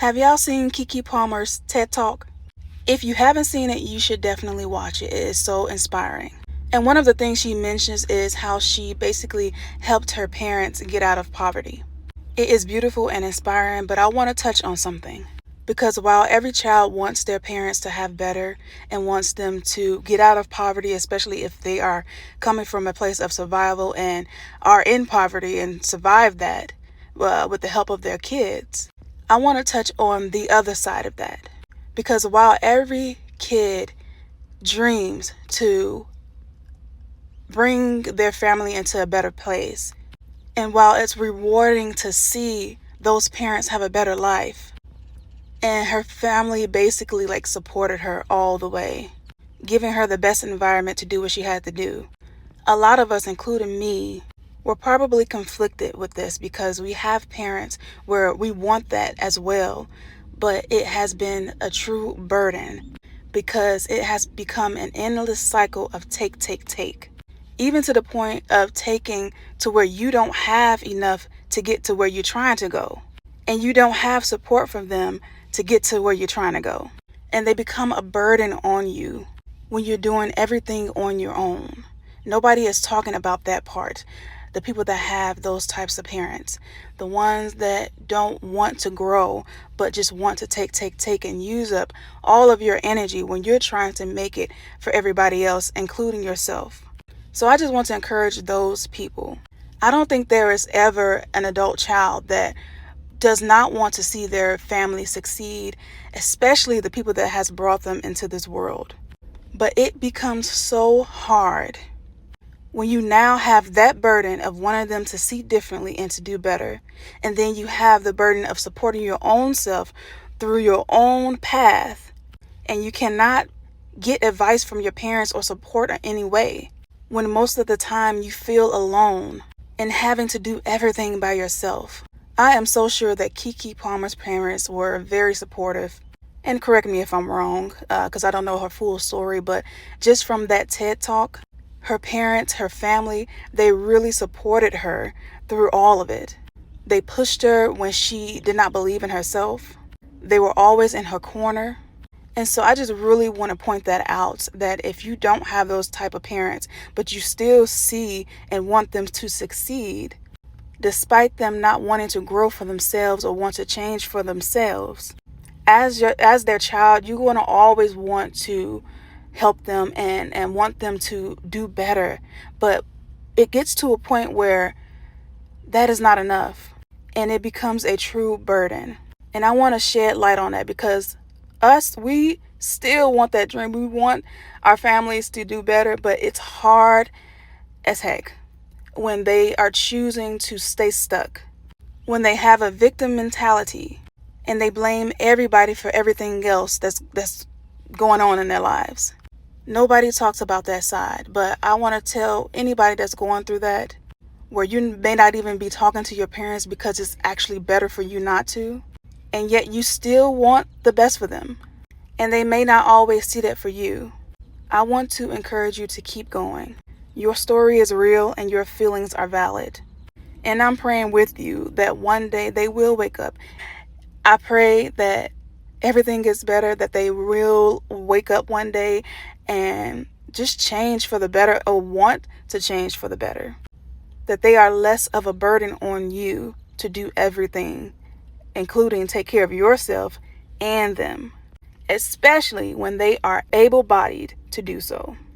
Have y'all seen Keke Palmer's TED Talk? If you haven't seen it, you should definitely watch it. It is so inspiring. And one of the things she mentions is how she basically helped her parents get out of poverty. It is beautiful and inspiring, but I want to touch on something. Because while every child wants their parents to have better and wants them to get out of poverty, especially if they are coming from a place of survival and are in poverty and survive that with the help of their kids, I want to touch on the other side of that. Because while every kid dreams to bring their family into a better place, and while it's rewarding to see those parents have a better life, and her family basically supported her all the way, giving her the best environment to do what she had to do, a lot of us, including me, were probably conflicted with this because we have parents where we want that as well, but it has been a true burden because it has become an endless cycle of take, even to the point of taking to where you don't have enough to get to where you're trying to go, and you don't have support from them to get to where you're trying to go. And they become a burden on you when you're doing everything on your own. Nobody is talking about that part. The people that have those types of parents, the ones that don't want to grow, but just want to take and use up all of your energy when you're trying to make it for everybody else, including yourself. So I just want to encourage those people. I don't think there is ever an adult child that does not want to see their family succeed, especially the people that has brought them into this world. But it becomes so hard when you now have that burden of wanting them to see differently and to do better, and then you have the burden of supporting your own self through your own path, and you cannot get advice from your parents or support in any way, when most of the time you feel alone and having to do everything by yourself. I am so sure that Keke Palmer's parents were very supportive, and correct me if I'm wrong, because I don't know her full story, but just from that TED Talk, her parents, her family, they really supported her through all of it. They pushed her when she did not believe in herself. They were always in her corner. And so I just really want to point that out, that if you don't have those type of parents, but you still see and want them to succeed, despite them not wanting to grow for themselves or want to change for themselves, as their child, you're going to always want to help them and want them to do better. But it gets to a point where that is not enough, and it becomes a true burden. And I want to shed light on that because we still want that dream. We want our families to do better, but it's hard as heck when they are choosing to stay stuck, when they have a victim mentality and they blame everybody for everything else that's going on in their lives. Nobody talks about that side, but I want to tell anybody that's going through that, where you may not even be talking to your parents because it's actually better for you not to, and yet you still want the best for them, and they may not always see that for you. I want to encourage you to keep going. Your story is real and your feelings are valid. And I'm praying with you that one day they will wake up. I pray that everything gets better, that they will wake up one day and just change for the better, or want to change for the better. That they are less of a burden on you to do everything, including take care of yourself and them, especially when they are able-bodied to do so.